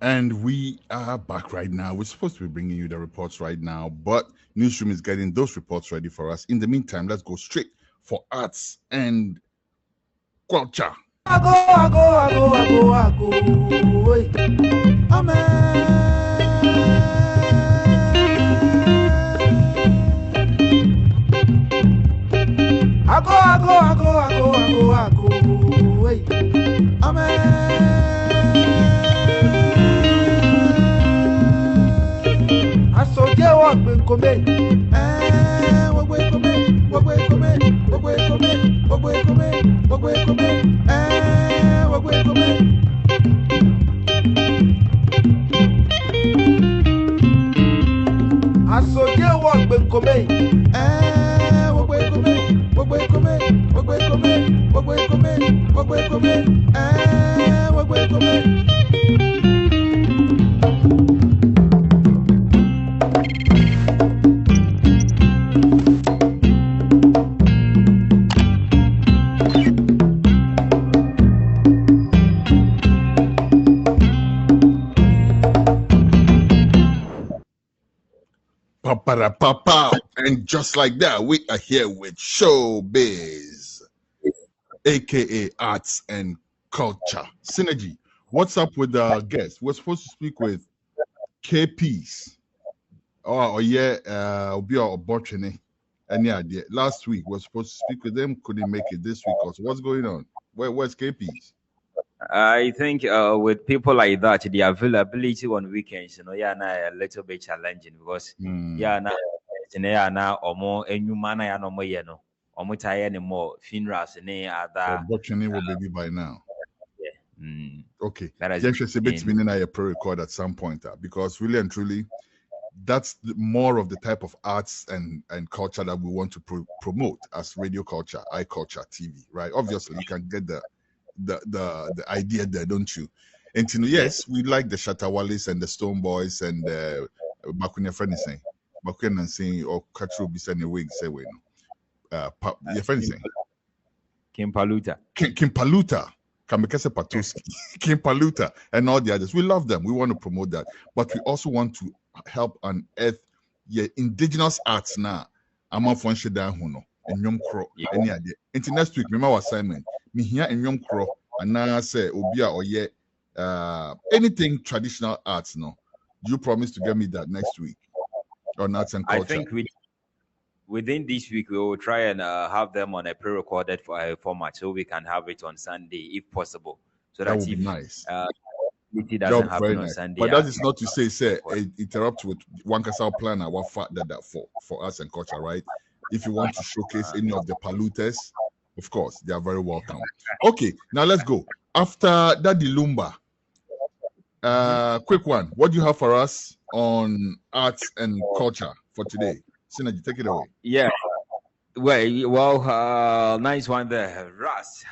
And we are back right now. We're supposed to be bringing you the reports right now, but Newsroom is getting those reports ready for us. In the meantime, let's go straight for arts and culture. I go. Wait. Amen. I go. Wait. Amen. I saw you walk with come. I saw you walk with Papa. And just like that, we are here with Showbiz, aka Arts and Culture. Synergy. What's up with the guests? We're supposed to speak with KPs. Oh yeah, Obi or Botchene. Any idea? Last week we're supposed to speak with them, couldn't make it this week. Also, what's going on? Where's KPs? I think with people like that, the availability on weekends, a little bit challenging because now or more and you man no more or more tired anymore funerals and other. Botchene will be by now. Yeah. Okay. Just a bit meaning I pre-record at some point because really and truly, that's more of the type of arts and culture that we want to promote as radio culture, iCulture TV, right? Obviously, you can get the idea there, don't you? And yes, we like the Shatawales and the Stone Boys and Bakunya friend is saying Bakunya and saying or Katru be sending wig say we your friend is saying Kim Paluta. Kim Paluta. Kamekese Patoski, Kim Paluta, and all the others. We love them. We want to promote that. But we also want to help unearth indigenous arts now. I'm on Fonshi Huno and Yom Kro. Any idea? Until next week, remember our assignment. Me here in Yom Kro, and now I say Obia or anything traditional arts. No, you promise to get me that next week on arts and culture. I think within this week, we will try and have them on a pre-recorded format so we can have it on Sunday if possible. So that would be nice. It doesn't happen on Sunday. But that is not to say interrupt with one casal plan or what fact that for us and culture, right? If you want to showcase any of the palutes, of course, they are very welcome. Okay, now let's go. After that, the Lumba. Quick one. What do you have for us on arts and culture for today? Synergy, take it away. Yeah. Well, nice one there, Russ.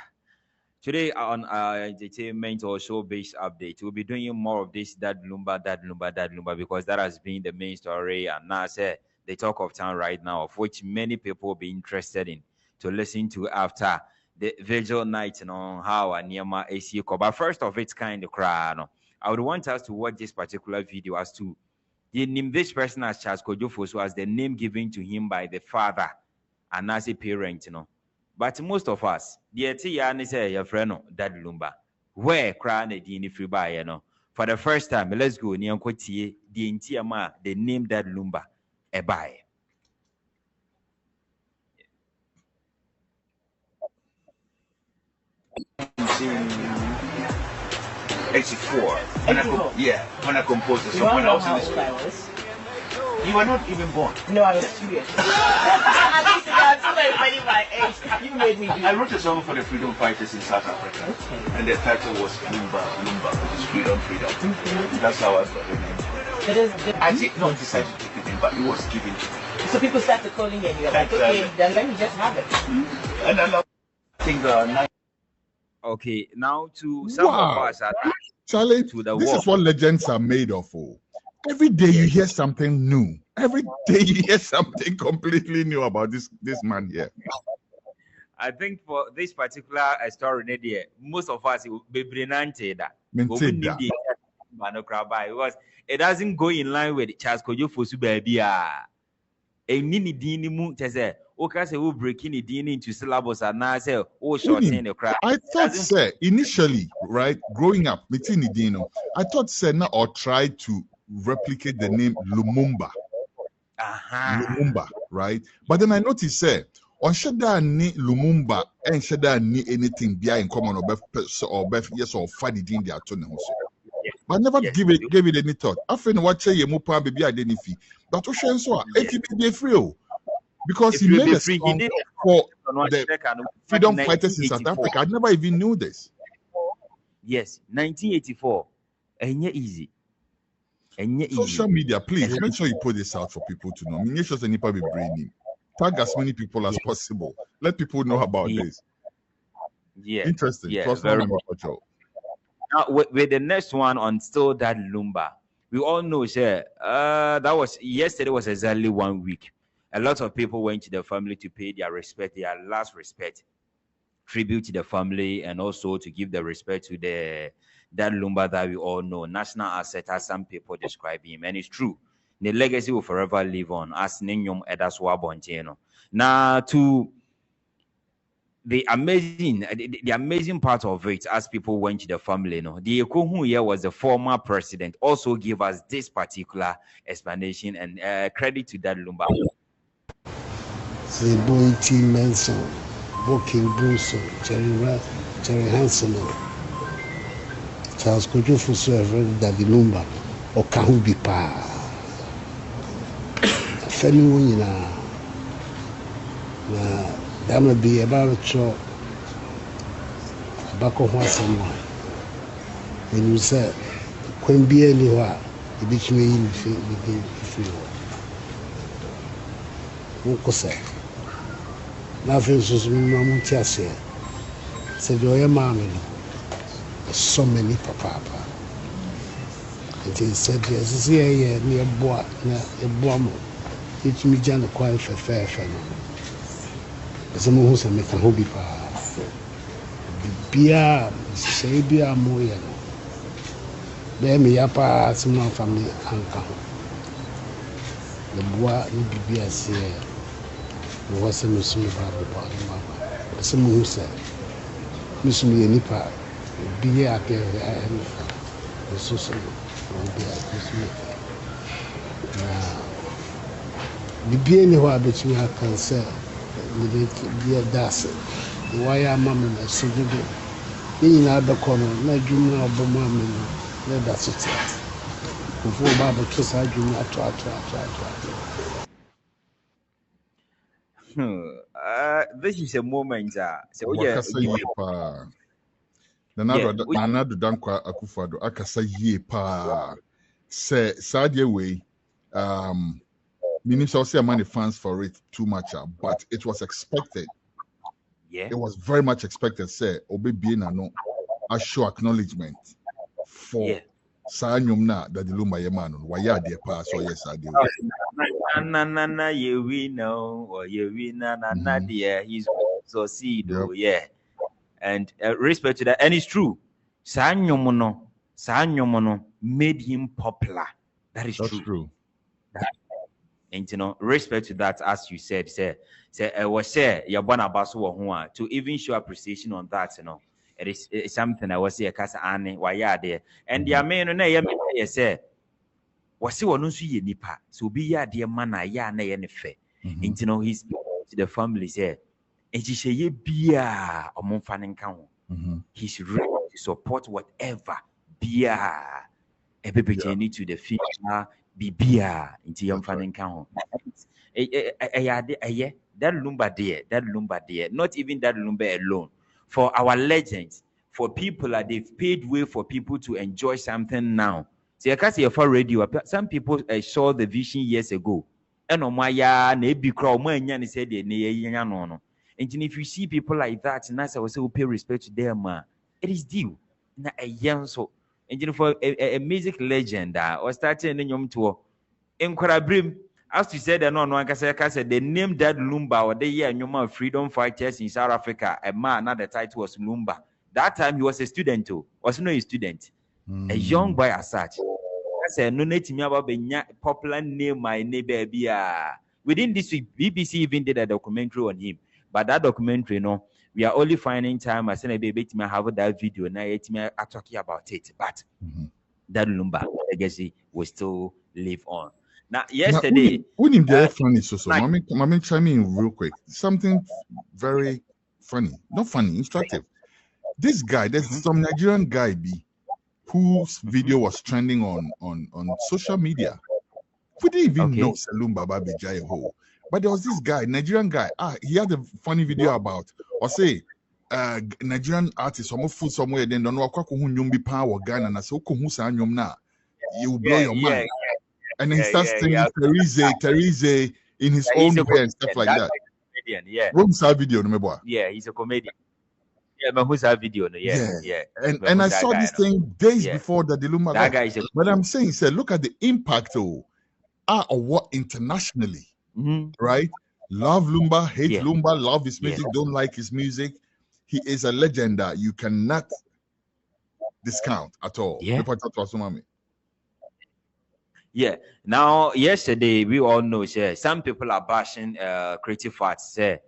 Today on entertainment or show-based update, we'll be doing more of this that Lumba, because that has been the main story. And now say the talk of town right now, of which many people will be interested in to listen to after the vigil night on how Anyama AC. But first of its kind of cry, I would want us to watch this particular video as to they name this person as Charles Kojofoso as the name given to him by the father and as a parent, But most of us, the Tiani say your friend Dad Lumba, where crying a dini free by, For the first time, let's go near Kotie, the Intiama, the name Dad Lumba, a buy. '84. When I composed the song, when I was in the school. You were not even born. No, I was 2 years. At least I'm too late my age. You made me do. I wrote a song for the freedom fighters in South Africa. Okay. And the title was Lumba, which is freedom. That's how I got the name. I did not decide to take the name, but it was given to me. So people started calling you and you're like, okay, then let me just have it. And I think okay, now to some of us Charlie, this is what legends are made of. Every day you hear something new. Every day you hear something completely new about this man here. I think for this particular story, most of us will be brilliant. Lumba no crab because it doesn't go in line with Charles Kojo Fosu baby. A nini dini mu tese. Okay, say we breaking the dini into syllabus and now say shorten the crab. I thought, sir, initially, right, growing up, Mitini Dino, I thought, sir, now or tried to replicate the name Lumumba. Lumumba, right? But then I noticed, sir, on Shada ni Lumumba and Shada ni anything behind in common or Beth, yes, or Fadi Din their tone. But I never gave it any thought. After watch a Mupa baby identity, but Ocean so be free. Because he made a song for the freedom fighters in South Africa. I never even knew this. Yes, 1984. And easy. Social media, please make sure you put this out for people to know. Make sure any people be brainy. Tag as many people as possible. Let people know about this. Yeah, interesting. Yeah, very much. Now, with the next one on still that Lumba, we all know, that was yesterday was exactly 1 week. A lot of people went to the family to pay their respect, their last respect, tribute to the family, and also to give the respect to that Lumba that we all know, national asset, as some people describe him, and it's true. The legacy will forever live on as Ninyom Edaswa Bonteno. Now, to the amazing part of it, as people went to the family, the Ekohu here was the former president, also gave us this particular explanation and credit to that Lumba. The boy team Manson, Boking Bruce, Jerry Hansen, Charles Kojo Fosu, Daddy Lumba, or Kahubi Pa. Femi na dama be about cho Baako ho asem when you say when be anywhere e be chime yin free wo say na fe so mi ma mu ti ase se do ye ma me so many papa it is said yes here near boa na e boa mo it me jana kwa fe no some who say make a hobby pa bia say bia mo ya no be me ya pa some family anka the boa ni bibia say no was some some ba some who say miss me ni pa bia ke the social bia bibia ni wa betumi aka say be a das. Why am I a soldier? In other corner, no junior of the mammy, no, that's it. Before Baba kiss, I do not try. This is a moment. So, Nanado Dankwa Akufado, Akasa ye pa. Say, Sadia way, meaning so many fans for it too much, but it was expected. Yeah, it was very much expected. Say, Obe Biena no, a show acknowledgement for Sanyum na that the Lumba Yemano. Why are they pass or yes, I do. Na ye we know or ye we na dear. He's so see yeah, and respect to that, and it's true. Sanyumono made him popular. That's true. And respect to that, as you said, to even show appreciation on that, it is something I was here, why are there? And the main say, was he one ye nipa, so be ya dear man, ya na any fair. And he's to the family say, and she say ye beer or monfaning count. He's ready to support whatever beer a baby need to the future. Bibia into young fan count. That Lumba there, not even that Lumba alone. For our legends, for people that they've paid way for people to enjoy something now. So I can't say for radio. Some people saw the vision years ago. And said no. And if you see people like that, and as I will say, we pay respect to them, it is due. Na a young so. And for a music legend or starting in your tour in Korabrim, as you said, and one can say the name that Lumba or the year and freedom fighters in South Africa, a man, another title was Lumba. That time he was a student too, was no student. A young boy as such. I said, no need to me about being popular name, my neighbor. Within this week, BBC even did a documentary on him. But that documentary, we are only finding time. I said, a baby to me have that video. Now, I'm talking about it. But that Lumba legacy will still live on. Now, yesterday, when him there funny, so mommy chime in real quick. Something very funny, not funny, instructive. This guy, there's some Nigerian guy whose video was trending on social media. We didn't even know Lumba Babi Jaiho. But there was this guy, Nigerian guy. He had a funny video about, or say, Nigerian artist, some food somewhere, then don't know what nyumbi power Ghana, and I say, you will blow your mind. And then he starts singing Therese in his own way and stuff like that. Yeah. What's that video, remember? Yeah, he's a comedian. Yeah, but who's that video? Yeah. And I saw this thing days before the Lumba. That guy is but I'm saying, look at the impact of what internationally, right? Love Lumba, hate Lumba, love his music, don't like his music. He is a legend that you cannot discount at all. Yeah. Now, yesterday, we all know, some people are bashing creative arts. It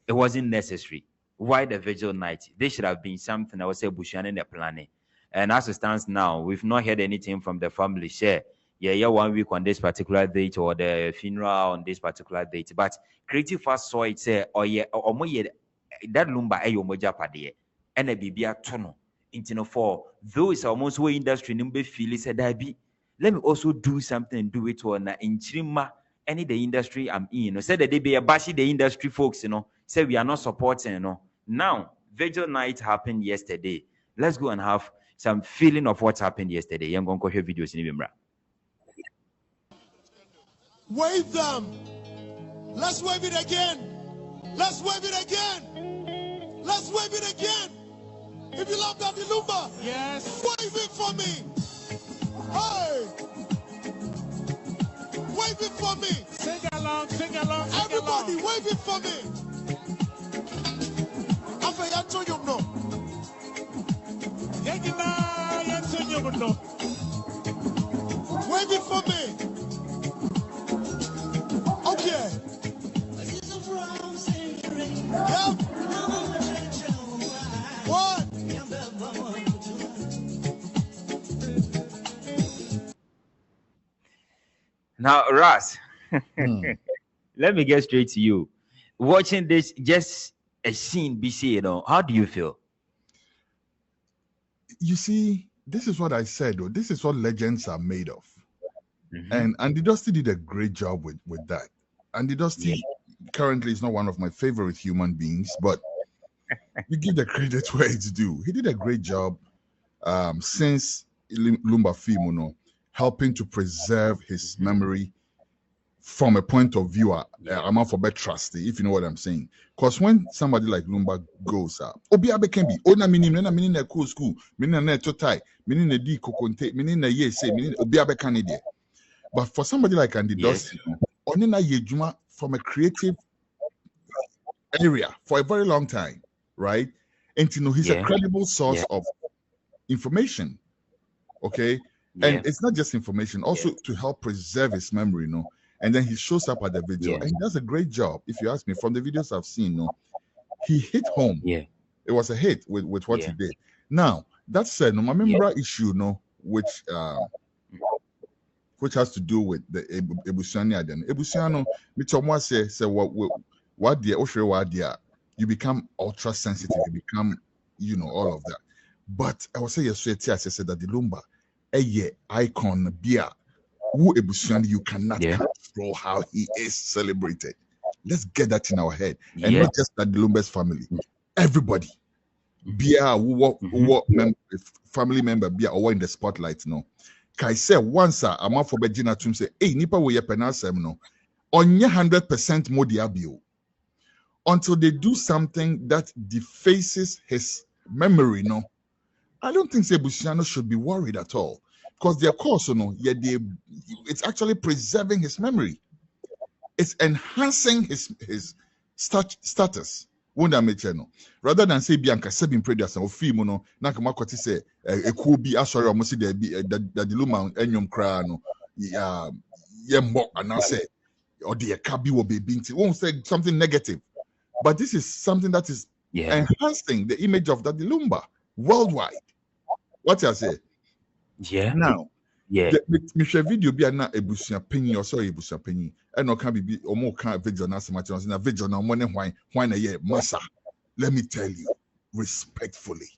wasn't necessary. Why the vigil night? They should have been something I would say Bushian in the planet. And as it stands now, we've not heard anything from the family. Yeah, 1 week on this particular date or the funeral on this particular date. But creative arts saw it say, that Lumba moja pade and a bibia tono. For those almost way industry number feel said that be. Let me also do something and do it on in Chima, any the industry I'm in. Said that they be a bashi the industry folks, say we are not supporting, Now, vigil night happened yesterday. Let's go and have some feeling of what happened yesterday. You're going to hear videos in Lumba. Wave them. Let's wave it again. Let's wave it again. Let's wave it again. If you love that Lumba, yes, wave it for me. Hey! Wave it for me. Sing along, sing along, sing everybody, along. Wave it for me. Wave it for me. Okay. Yep. What? Now, Ras, let me get straight to you. Watching this, just a scene, BC, how do you feel? You see, this is what I said, though. This is what legends are made of. And Andy Dusty did a great job with that. Andy Dusty currently is not one of my favorite human beings, but you give the credit where it's due. He did a great job since Lumba film, helping to preserve his memory from a point of view, I'm out for better trusty, if you know what I'm saying. Because when somebody like Lumba goes up, Obiabe can be, oh, na meaning a cool school, meaning a totai, meaning a D coconte, meaning a yes, meaning Obiabe Canadian. But for somebody like Andy Dusty, Onina Yejuma from a creative area for a very long time, right? And he's a credible source of information. Okay. And it's not just information, also to help preserve his memory, And then he shows up at the video and he does a great job. If you ask me, from the videos I've seen, he hit home. It was a hit with what he did. Now, that said, my member issue, which has to do with the Ebusiani Aden. Ebusiano, you become ultra sensitive, you become, all of that. But I would say yesterday, I said that the Lumba, icon beer who Ebusiani, you cannot control how he is celebrated. Let's get that in our head. And not just that the Lumba's family. Everybody. Beer who family member beer or in the spotlight, Kai say once I'm out for Bejina to say, hey, Nipa we penasem no. On 100% more diabio. Until they do something that defaces his memory, I don't think Ebusiano should be worried at all. Because their course, it's actually preserving his memory. It's enhancing his status. Won't make no. Rather than say Bianca 7 predators or film no, Nakama Koti say a could be sorry or must there be that the Luma and Enyum Crano. Yeah, more and I say or the Kabi will be binti. Won't say something negative. But this is something that is enhancing the image of the Lumba worldwide. What I say? Yeah. Now, yeah. Me share video be na ebusia penny or sorry ebusia penny. And no can be or more can video na semachi na video na money why na ye massa. Let me tell you respectfully.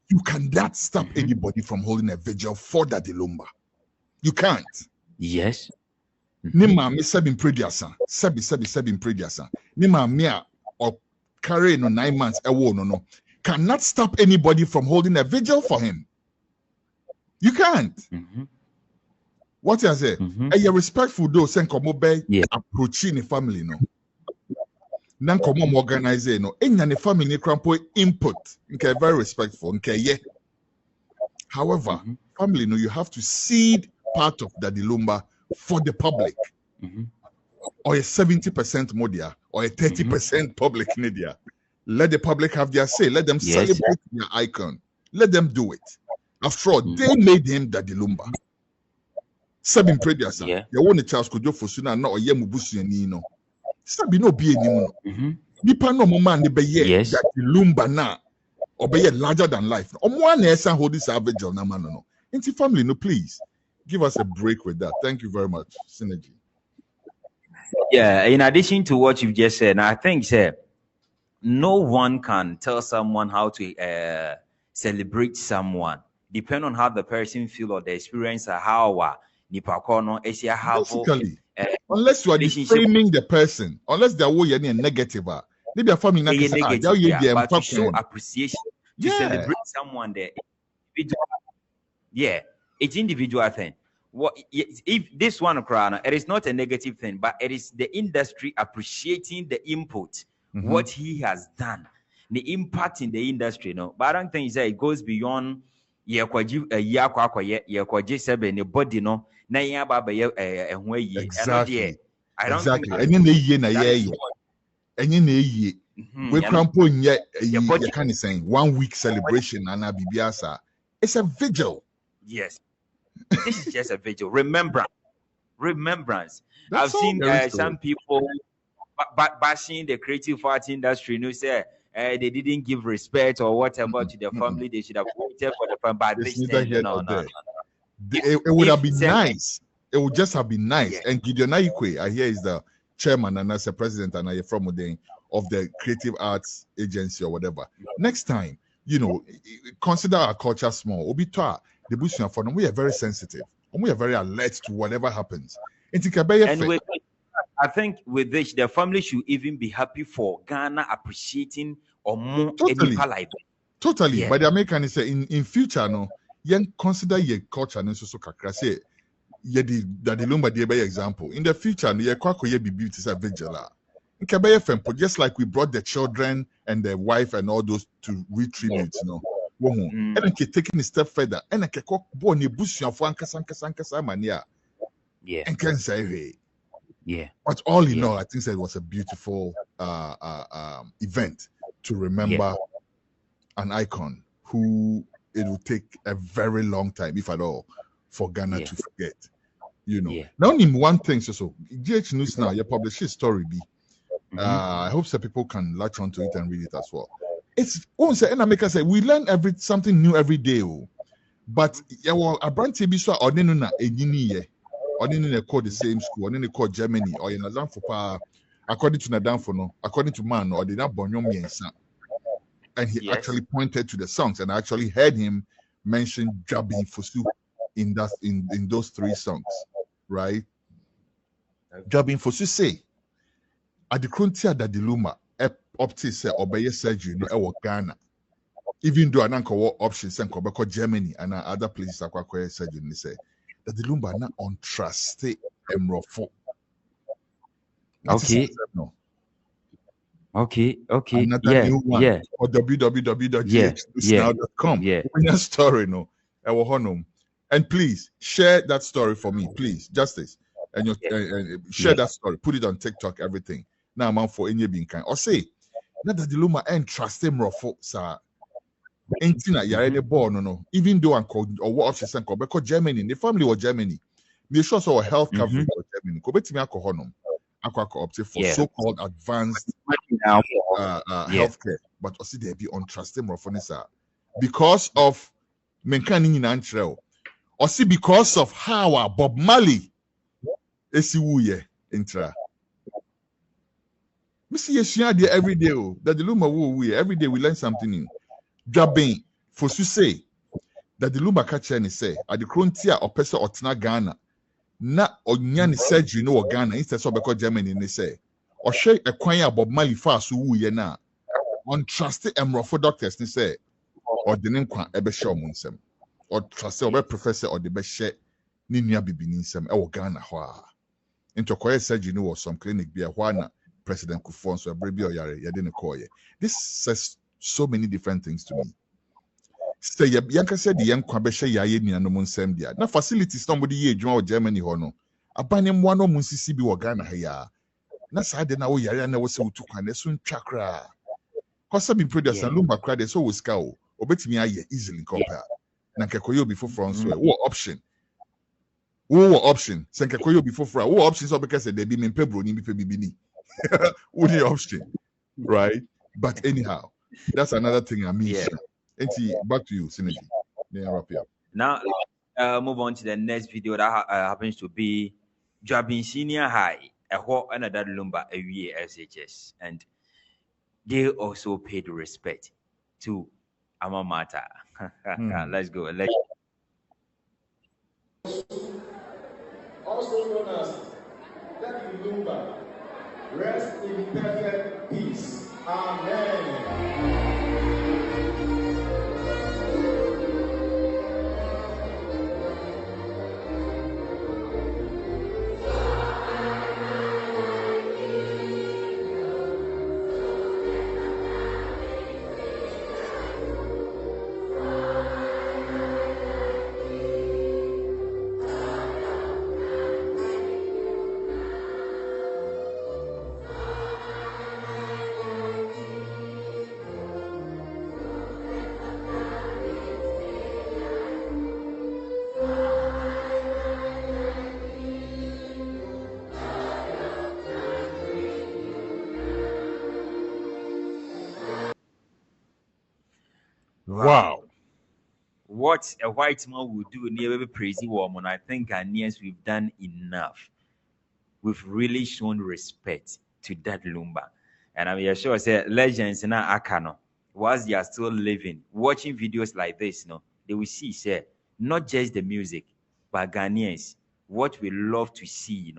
You cannot stop anybody from holding a vigil for that Lumba. You can't. Yes. Nima me seven prediasa. Seven prediasa. Nima me or carry no 9 months no. Cannot stop anybody from holding a vigil for him. You can't. What I say? And you're respectful though, saying come approaching the family, no. Nan come organize no. Enya the family crampo input. Okay, very respectful. Okay, yeah. However, family, no, you have to cede part of the Lumba for the public, or a 70% media, or a 30% public media. Let the public have their say. Let them celebrate their icon. Let them do it. After all, they made him the Lumba. 7 previous. You want the Charles could do for sooner, not a Yemubusi and Nino. Sabi no be anymore. Nipa no man the be that the Lumba na or be larger than life. One else hold this average on no. Into family, no, please give us a break with that. Thank you very much, Synergy. Yeah, in addition to what you've just said, I think, sir, no one can tell someone how to celebrate someone. Depend on how the person feel or the experience or how basically, unless you are defaming the person, unless they are negative, maybe a family but to show appreciation, to celebrate someone there. It's individual thing. What if this one crown? It is not a negative thing, but it is the industry appreciating the input, what he has done, the impact in the industry. No, but I don't think it goes beyond exactly. I don't think we can say 1 week celebration and Bibiasa. It's a vigil. Yes, this is just a vigil. Remembrance. I've seen some people bashing the creative arts industry. You say they didn't give respect or whatever to the family. They should have waited for the family. But this thing, no. It would have been nice. It would just have been nice. And Gideon Aikwe, I hear, is the chairman and as a president and I from of the creative arts agency or whatever. Next time, consider our culture small. Obitoa, the Bushman for them, we are very sensitive and we are very alert to whatever happens. And I think with this, the family should even be happy for Ghana appreciating or more totally. Totally. Yeah. But the American say in future, no, you consider your culture and so kakra say the Lumba by example. In the future, you kwako ye be beauty is a vigil. Just like we brought the children and the wife and all those to retribute, and taking a step further, and I can born a bush of Wankasanka mania. And can say, hey. Yeah. But all in all, I think it was a beautiful event to remember an icon who it will take a very long time, if at all, for Ghana to forget. Now, in one thing, so GH News now, you publish a story. I hope that people can latch onto it and read it as well. It's also, and I say we learn something new every day. But a brand TV so or no or they call the same school, or then they call Germany, or in Nazan for according to Nadan for no, according to man, or they not Bonyo Miensa. And he actually pointed to the songs, and I actually heard him mention Jabi Fosu in those 3 songs, right? Jabi Fosu say at the frontier that the Luma opti say obey surgery no Ghana. Even though an uncle options and Quebec Germany and other places are surgery, they say that the Lumba not on trust Emrofo. Okay. Another new one or www.ghsnow.com. When your story and please share that story for me, please, Justice, and share that story. Put it on TikTok, everything. Now I'm out for any being kind. Or say Not that the Lumba and trust him rofo sir. Ain't na yare the born no. Even though uncle or what options and because Germany, the family was Germany. They show so health coverage for Germany. Go bet me alcohol opted for so-called advanced healthcare, but also they be untrusted rofonisa because of menkani in antrel. Or see because of how Bob Marley is intra. We see a share there every day. That the Lumba we every day we learn something new. Jabbing for to say that the Lumba catcher and say at the frontier or person or Tina Ghana. Na onyani surgery no Ghana instead so because Germany ni say or share a kwanya Bob Marley fast wu ye na untrusted emrofo doctors ni say or the name kwan ebe share omunsem or trusted or professor or the be share ni nua bibini nsem e wo Ghana ho a into kwaya surgery no was some clinic be a na President Kufuor so ebre bi oyare ye de ne call ye. This says so many different things to me. Say yanka said the young kwabesha yaye ni no munsem dia na facilities somebody ye adwuma o Germany ho no abane mo no munsisi bi wo Ghana ha ya na sa de na wo yare na wo se wutu kwan so ntwakra kosa bi producer Lumba kra de so wo ska o obetimi aye easily compare na nkekoyo bi foforo so wo option se nkekoyo bi foforo wo option so because they be mempe bro ni bi pe bibini wo the option right, but anyhow that's another thing I mean. Back to you, Synergy. Then wrap it up. Now, move on to the next video that happens to be Jabin Senior High, a whole another Lumba a year SHS, and they also paid respect to Alma Mater. Let's go. Also known as that Lumba, rest in perfect peace. Amen. Wow. What a white man would do near a crazy woman, I think Ghanaians we've done enough. We've really shown respect to that Lumba. And I'm sure I say legends in Akano, whilst they are still living, watching videos like this, they will see, say, not just the music, but Ghanaians, what we love to see,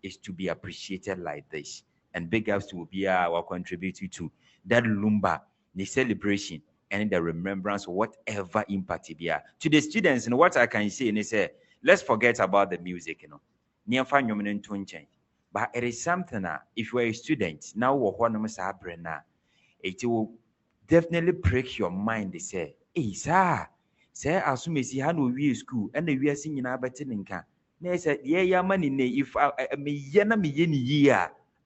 is to be appreciated like this. And big ups to be our contributor to that Lumba, the celebration and the remembrance, whatever impact it be. To the students, what I can say, and say, let's forget about the music, but it is something if you're a student, now it will definitely break your mind. They say, hey, sir, as soon as you have no school and we are singing about it, said, yeah, money, if I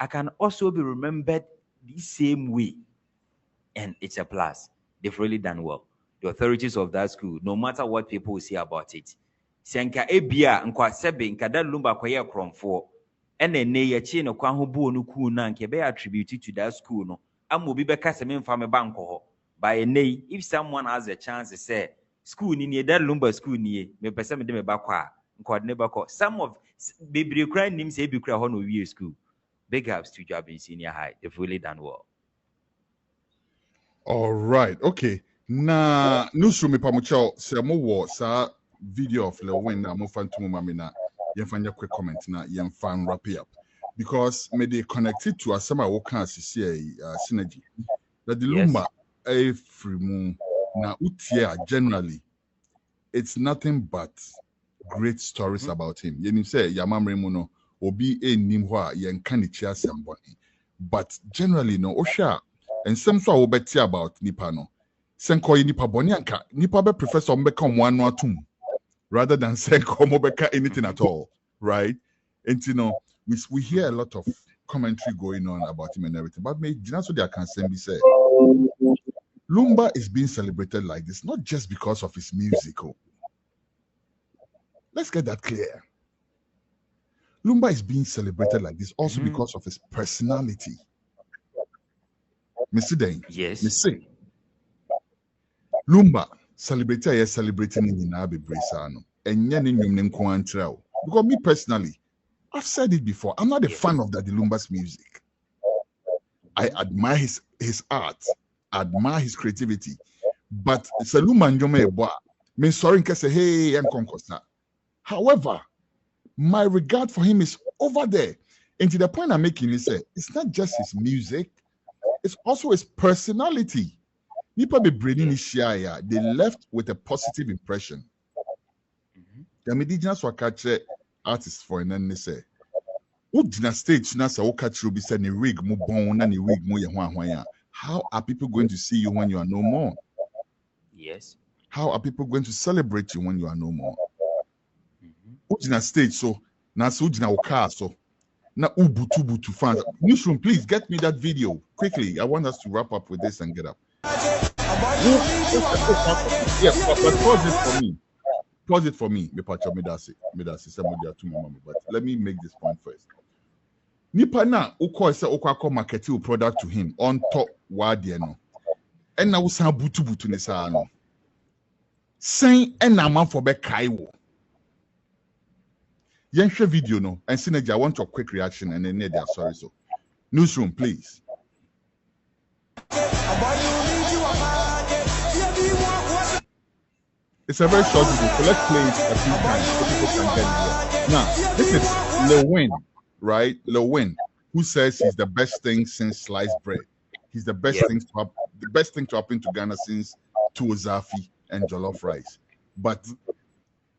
can also be remembered the same way. And it's a plus. They've really done well. The authorities of that school, no matter what people say about it, Senka Ebia and Kwasebe and Kada Lumba Kwaya Kronfo, and then Naya Chin or Kwahubu no Kuna can be attributed to that school. No, I'm will be back as a man from a banko. By a nay, if someone has a chance to say, school near that Lumba school near, may be some of them a bakwa, and quad never call. Some of baby crying names say be cry on year school. Big ups to job in senior high. They've really done well. All right, okay. Na newsroom pamucho se mo wo sa video of LilWin na mo fan to mama na yen fan ya quick comment na yen fan wrap it up because me they connected to asema wo kan asisi synergy that the Lumba a free moon na utia generally it's nothing but great stories about him. Yen say yamamre mu no obi enim ho a yen kan ichi asemboni but generally no osha and some so obeti about nipa no senko nipa boni anka nipa be professor mbeka omwanu atum rather than senko mobeka anything at all, right? And we hear a lot of commentary going on about him and everything. But me, so they can be said. Lumba is being celebrated like this, not just because of his musical. Let's get that clear. Lumba is being celebrated like this also because of his personality. Mr. Dane. Yes. Mr. Lumba celebrating in Nabi Bresano. And because me personally, I've said it before, I'm not a fan of Daddy Lumba's music. I admire his art, admire his creativity. But Saluma Njome Eboa, me sorry say hey, I'm concosta. However, my regard for him is over there. And to the point I'm making is it's not just his music, it's also his personality. People be bringing Ishaya, they left with a positive impression. The indigenous were catch artists for an end say. Ujina stage nasa catch ruby said ni rig mo bon and wig mo ya. How are people going to see you when you are no more? Yes. How are people going to celebrate you when you are no more? Ujina stage so nasa ujina oka so na ubutu fans. Newsroom, please get me that video quickly. I want us to wrap up with this and get up. Yes, but pause it for me. Pause it for me. But let me make this point first. Nipa na uko ese uko market product to him on top wadi no. And now usan butu ne sa no. Saying and a man for be kaiwo. Yenhwe video no. And Synergy, I want your quick reaction and then need their sorry so. Newsroom, please. It's a very short video, so let's play it a few times so people can get it here. Now, this is LilWin, right? LilWin, who says he's the best thing since sliced bread. He's the best thing to happen to Ghana since Tuozafi and jollof rice. But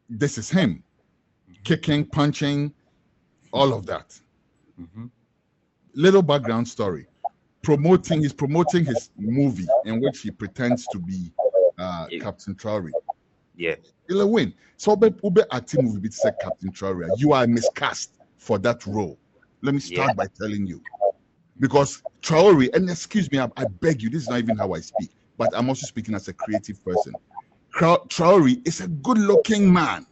this is him, kicking, punching, all of that. Little background story. He's promoting his movie in which he pretends to be Captain Traore. Yeah. LilWin. So ube acting movie bit say Captain Traore. You are miscast for that role. Let me start by telling you. Because Traore, and excuse me, I beg you, this is not even how I speak, but I'm also speaking as a creative person. Traore is a good-looking man.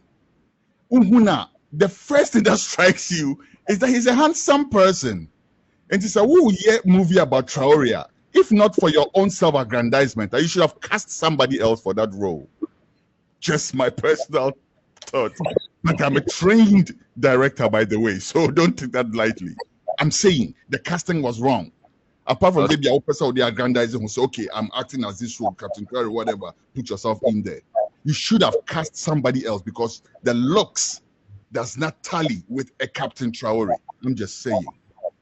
Uhuna, the first thing that strikes you is that he's a handsome person. And it's a movie about Traore. If not for your own self-aggrandizement, you should have cast somebody else for that role. Just my personal thought. But I'm a trained director, by the way, so don't take that lightly. I'm saying the casting was wrong. Apart from maybe a person or the aggrandizing who say, okay, I'm acting as this role, Captain Traore, whatever, put yourself in there. You should have cast somebody else because the looks does not tally with a Captain Traore. I'm just saying.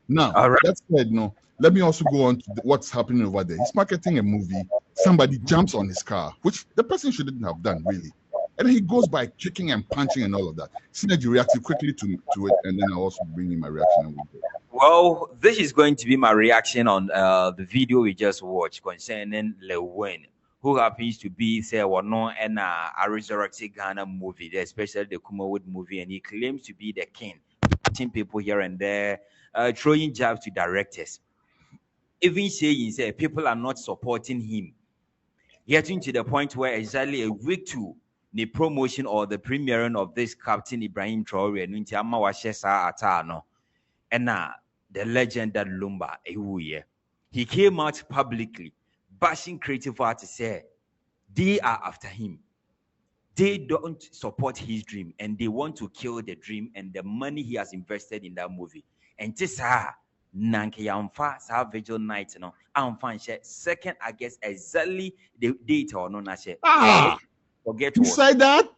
Now, that said, no, let me also go on to what's happening over there. He's marketing a movie. Somebody jumps on his car, which the person shouldn't have done, really. And he goes by kicking and punching and all of that. Synergy reacted quickly to it, and then I'll also bring in my reaction. Well, this is going to be my reaction on the video we just watched concerning LilWin, who happens to be, say, no and a resurrected Ghana movie, especially the Kumawood movie, and he claims to be the king, punching people here and there, throwing jabs to directors. Even saying, say, people are not supporting him. Getting to the point where exactly a week to the promotion or the premiering of this Captain Ibrahim Traore and Ntiama Washesa Atano. And now the legend that Lumba, he came out publicly bashing creative artists, say they are after him. They don't support his dream and they want to kill the dream and the money he has invested in that movie. And this Nanke Yamfa sa vigil night no amfa share 2nd August exactly the date or no na share. Forget you said that.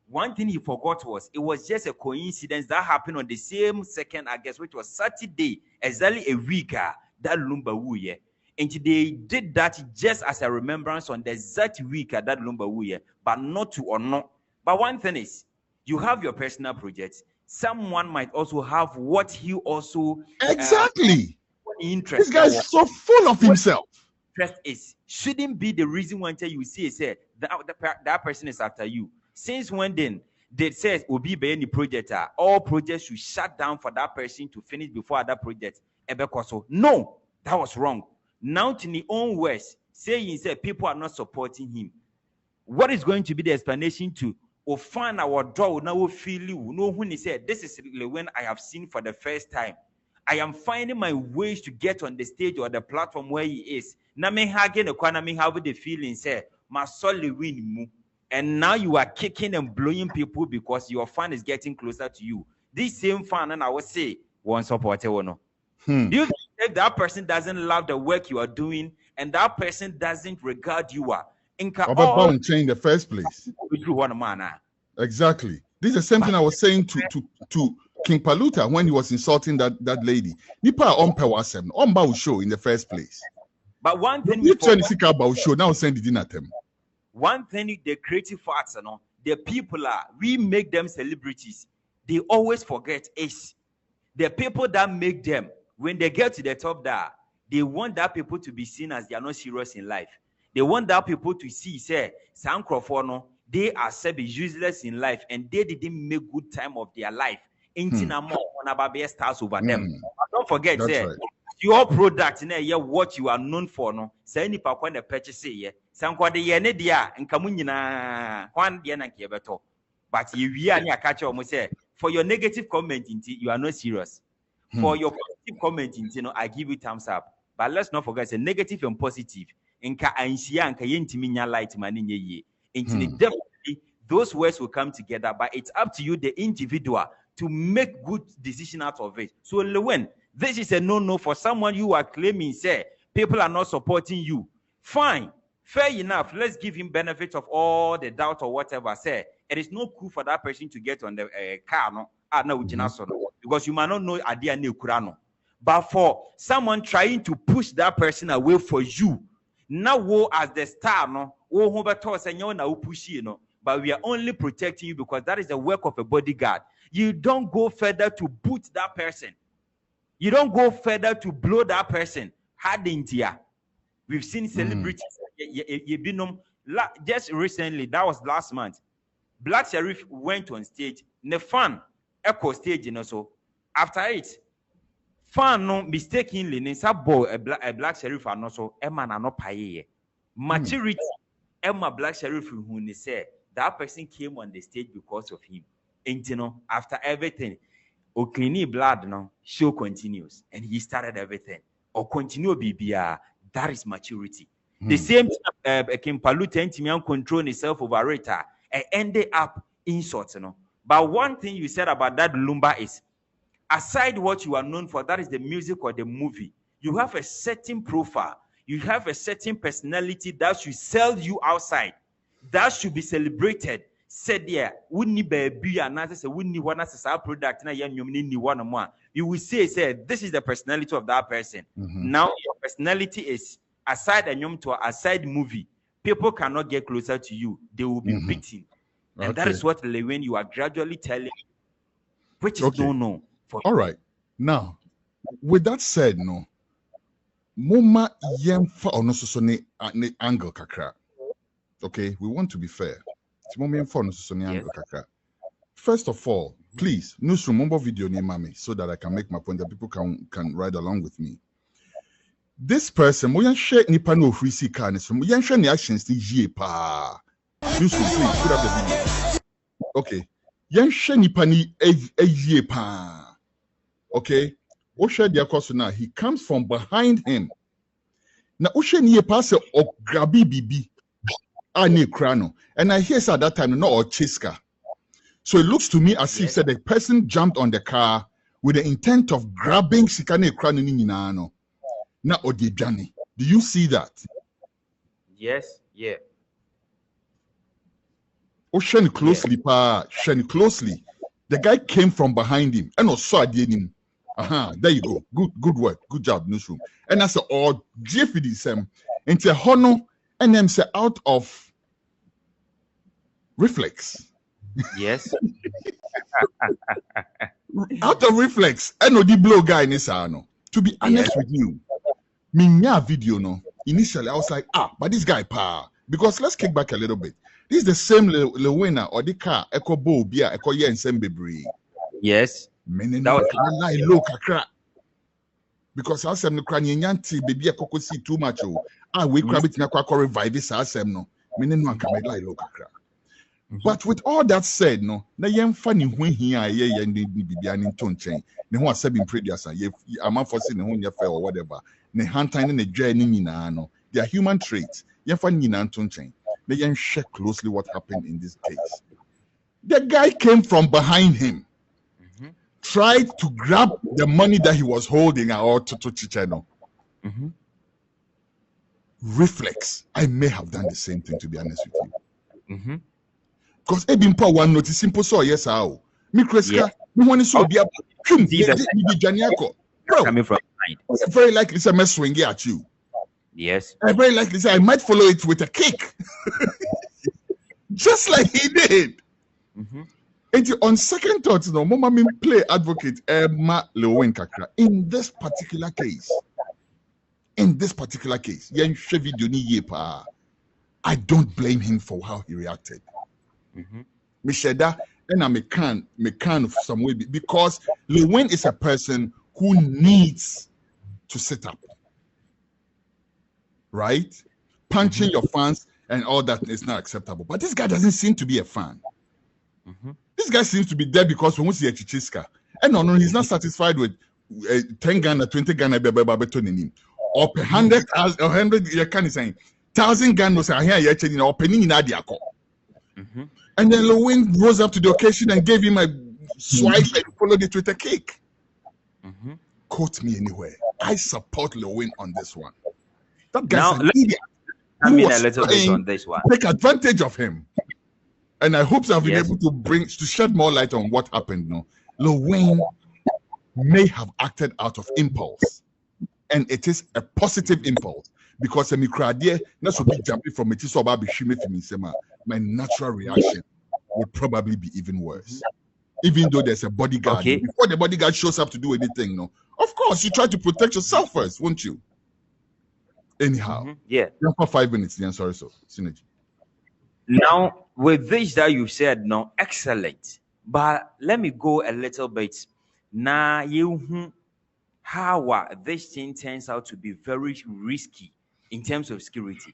One thing he forgot was it was just a coincidence that happened on the same 2nd August, which was Saturday, exactly a week that Lumba Wuye. And they did that just as a remembrance on the exact week that Lumba Wuye, but not to honor. But one thing is, you have your personal projects. Someone might also have what he also exactly interest. This guy is so full of himself. Interest is shouldn't be the reason why you see say that person is after you. Since when then they says will be any project, all projects should shut down for that person to finish before other projects. No, that was wrong. Now, to the own words, saying said people are not supporting him. What is going to be the explanation to find our draw now feel you know when he said this is when I have seen for the first time. I am finding my ways to get on the stage or the platform where he is. Now me again have the feeling say my LilWin mu. And now you are kicking and blowing people because your fan is getting closer to you. This same fan, and I would say, one supporter or no. Do you think if that person doesn't love the work you are doing and that person doesn't regard you, in the first place? Exactly. This is the same thing I was saying to King Paluta when he was insulting that lady. Nipa on show in the first place. But one thing you turn about show now send it in at them. One thing the creative arts, the people we make them celebrities. They always forget is the people that make them when they get to the top there, they want that people to be seen as they are not serious in life. They want that people to see, say, they are useless in life and they didn't make good time of their life. Stars over them. Don't forget, say, right. Your product what you are known for, no. Say any when the purchase say, but you are catch almost say for your negative comment, you are not serious. For your positive comment, I give you thumbs up. But let's not forget, say negative and positive. Definitely, those words will come together. But it's up to you, the individual, to make good decision out of it. So, LilWin, this is a no-no for someone you are claiming, say, people are not supporting you. Fine. Fair enough. Let's give him benefit of all the doubt or whatever. Say, it is not cool for that person to get on the car, no? Because you might not know idea new kurano. But for someone trying to push that person away for you, now as the star, no, but we are only protecting you because that is the work of a bodyguard. You don't go further to boot that person. You don't go further to blow that person. We've seen celebrities. Just recently, that was last month. Black Sheriff went on stage. The fan echo stage, so after it, fan no mistakenly a Black Sheriff and also Emma na no paye. Maturity Emma Black Sheriff who say that person came on the stage because of him. And after everything, Oklini blood no show continues and he started everything. Or continue BBR. That is maturity. The same King Paluta and control himself over it and ended up insults, But one thing you said about that Lumba is, aside what you are known for, that is the music or the movie, you have a certain profile, you have a certain personality that should sell you outside, that should be celebrated. Said there, wouldn't be and say wouldn't want us our product you will say this is the personality of that person. Now your personality is aside a to aside movie, people cannot get closer to you, they will be beaten. And that is what LilWin you are gradually telling, which is no. All right. Now, with that said, no, Moma yemfa onososone angle kakra. Okay, we want to be fair. First of all, please, newsroom mumbo video ni mami so that I can make my point that people can ride along with me. This person, mo yan share nipa no free si car ni so mo yan share ni actions ti yie pa. Newsroom, please put up the video. Okay. Yan share nipa ni yie pa. Okay. O share the course now. He comes from behind him. Na o share ni pa se o grabi bibi. Ani krano. And I hear at that time, no, or chiska. So it looks to me as if said the person jumped on the car with the intent of grabbing Sikane krano ni nano. Na odijani. Do you see that? Yes, yeah. Oh, Shen closely, pa. Shen closely. The guy came from behind him. And also I did him. There you go. Good work. Good job, newsroom. And I said, oh, JFD into hono and then say out of reflex. Yes. Out of reflex. And the blow guy in this ano. To be honest with you, minya video no. Initially I was like, but this guy pa. Because let's kick back a little bit. This is the same LilWin or the car echo bo bia echo ye and sembebri. Yes. Meaning That was lie low kakra. Because asem no kra nyanti baby ekoko see too much oh. We crab it na kwa revive this asem no. Meaning no can lie low kakra. But with all that said, no, na yen funny when he are ye ndi bibia ni nton chen. Ne ho asem previous ye amafo ne ho nya fair or whatever. Ne hantan ne dwa ni nyina no. They are human traits. Yen funny nyina nton chen. Ne yen check closely what happened in this case. The guy came from behind him. Tried to grab the money that he was holding or to Chicheno. Reflex. I may have done the same thing, to be honest with you. Because Ebimpa one notice simple so yes how. Me kreska, me want to so be coming from behind. Very likely say me swing at you. Yes. Very likely say I might follow it with a kick. Just like he did. And on second thoughts, no, Mama me play advocate Emma LilWin kakra. In this particular case, yen share video ni ye pa. I don't blame him for how he reacted. Me share that, and I me can of some way because LilWin is a person who needs to sit up, right? Punching your fans and all that is not acceptable. But this guy doesn't seem to be a fan. This guy seems to be there because when we see a chichiska, and no, he's not satisfied with 10 Ghana, 20 Ghana, or 100, or 100, you can't say 1,000 Ghana, or penny in Adiako. And then LilWin rose up to the occasion and gave him a swipe and followed it with a kick. Quote me anywhere. I support LilWin on this one. That guy's an idiot. I mean a little bit on this one. Take advantage of him. And I hope I've been able to shed more light on what happened. No, LilWin may have acted out of impulse, and it is a positive impulse because my natural reaction would probably be even worse. Even though there's a bodyguard, before the bodyguard shows up to do anything, no, of course you try to protect yourself first, won't you? Anyhow, for 5 minutes. Then sorry, so synergy. Now, with this that you said, no, excellent. But let me go a little bit. Now, how this thing turns out to be very risky in terms of security.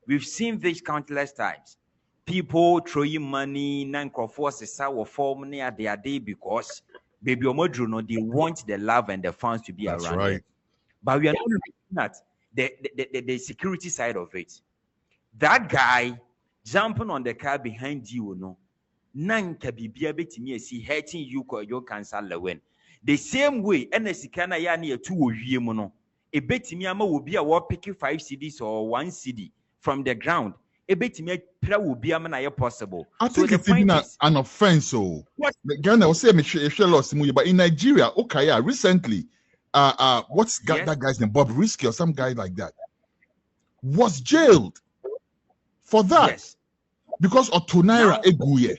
We've seen this countless times. People throwing money, non-forces or form near their day because baby Omodruno, they want the love and the fans to be around. Right. Them. But we are not looking at the security side of it. That guy jumping on the car behind you, no, nanka bibia betimi esi hurting you or your cancer LilWin. The same way, NSCana ya near 2 owie no, e betimi ama will be a war picking 5 CDs or 1 CD from the ground. E betimi pra will be a possible. I think so it's even an offense. So Ghana will say but in Nigeria, okay, recently, what's that guy's name? Bob Risky or some guy like that was jailed for that because Otonaira Eguye.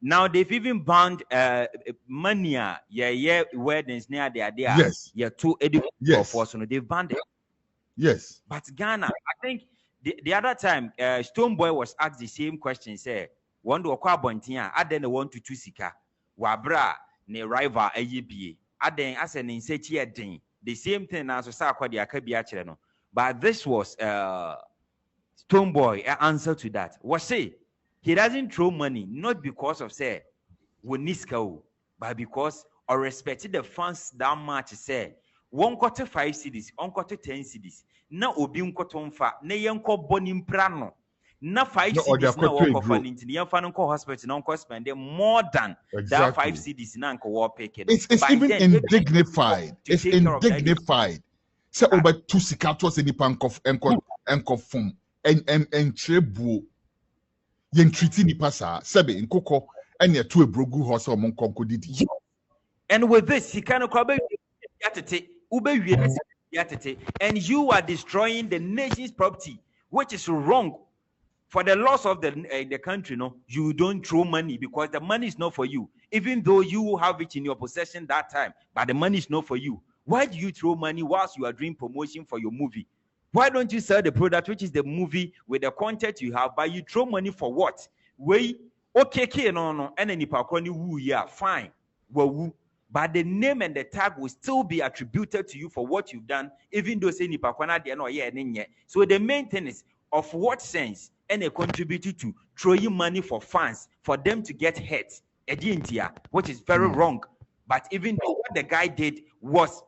Now they've even banned mania, weddings near there. Yes. Too educated for so they've banned it. Yes. But Ghana, I think the other time, Stonebwoy was asked the same question. Say, one do akwa bontia, I then want to sika, wabra ne rival AEBA. I then as an insect the same thing as Sakwa the Akabi no. But this was Stonebwoy answer to that. Was say he doesn't throw money not because of say Woniska, but because or respected the fans that much say 1 quarter 5 cities, 1 quarter 10 cities. Na obi nkotomfa na yenko bonim prano na 5 cities na work of an engineer fan ko hospital na ko spend more than that 5 cities na nko war picking. It's even indignified. It's indignified. Say over 2 sikatos in the pank of enko fum and trebu yen treaty ni pasa sebe nkoko and ya to a brogu horse or monkonko didi. And with this he can kwabe yatete ube and you are destroying the nation's property, which is wrong. For the loss of the country, no, you don't throw money because the money is not for you. Even though you have it in your possession that time, but the money is not for you. Why do you throw money whilst you are doing promotion for your movie? Why don't you sell the product, which is the movie with the content you have, but you throw money for what? Wait, okay, no, and then woo, yeah, fine, well, but the name and the tag will still be attributed to you for what you've done, even though say nipakwana they no yeah. So the main thing is of what sense and a contributed to throwing money for fans for them to get hurt, which is very wrong. But even though what the guy did was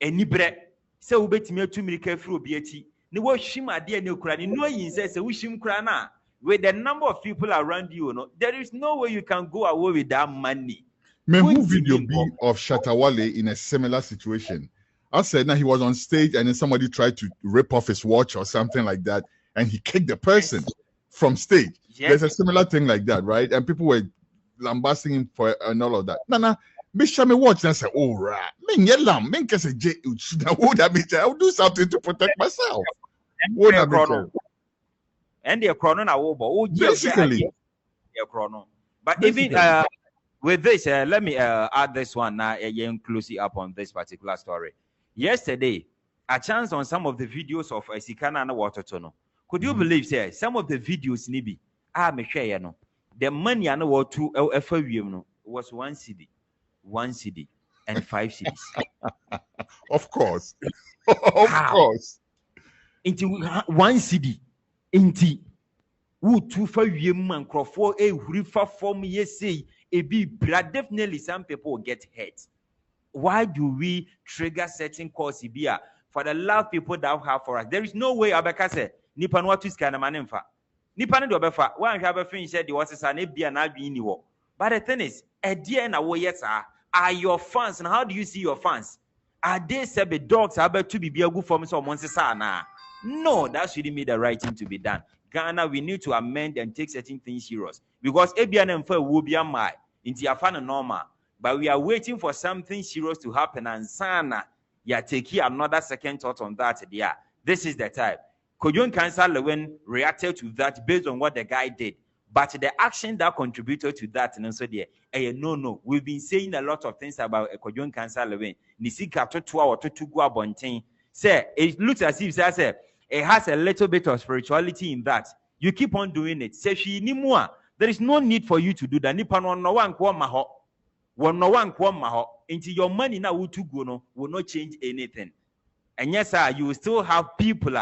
a nibre. So ubetimi atumiri free obieti ne wo hwim ade ne okura ne no yin say we hwim kura na with the number of people around you, there is no way you can go away with that money. May who video be of Shatawale in a similar situation? I said now he was on stage and then somebody tried to rip off his watch or something like that, and he kicked the person from stage. Yes. There's a similar thing like that, right? And people were lambasting him for and all of that. Nana, me watch and say, oh right, I will do something to protect myself. And the chrono now, basically. But even with this, let me add this one now. Closely up on this particular story. Yesterday, a chance on some of the videos of Sikana and Watertono. Could you believe, say, some of the videos, Nibi, me share, no, the money I know what to FWM was 1 CD. 1 CD and 5 CDs. Of course. Of course. Into 1 CD. Into who 2 for you man crofo a rifa form say a be definitely some people get hurt. Why do we trigger certain cause here for the love people that have for us? There is no way Abeka say nipa no to scan man emfa. Nipa no do befa. One have a finish the was an ebia na bi ni wo. But the thing is, a dear na wo yes are your fans, and how do you see your fans? Are they said the dogs are about to be a good for me so na? No, that shouldn't be the right thing to be done. Ghana, we need to amend and take certain things serious because ABN will be a my into your fan normal, but we are waiting for something serious to happen and sana ya take another second thought on that. Yeah, this is the time. Kojon Cancer LilWin reacted to that based on what the guy did. But the action that contributed to that, and so there, no. We've been saying a lot of things about Kojon Cancer LilWin. Nisika to 2 or to go abonting. Say, it looks as if it has a little bit of spirituality in that. You keep on doing it. Say she ni more. There is no need for you to do that. Nipa no one kwa maho. One no one kwa maho. Until your money now will not change anything. And yes, sir, you will still have people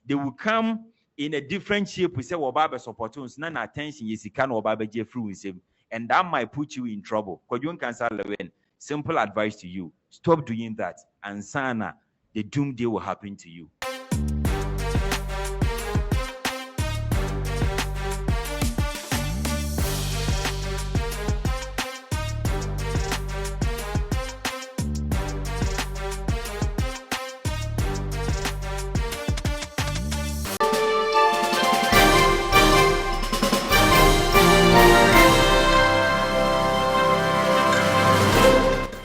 they will come in a different shape. We say Wababe supporters, none attention is can Wababe Jeffrey with him, and that might put you in trouble. Kojon Cancer LilWin, simple advice to you: stop doing that, and sana the doom day will happen to you.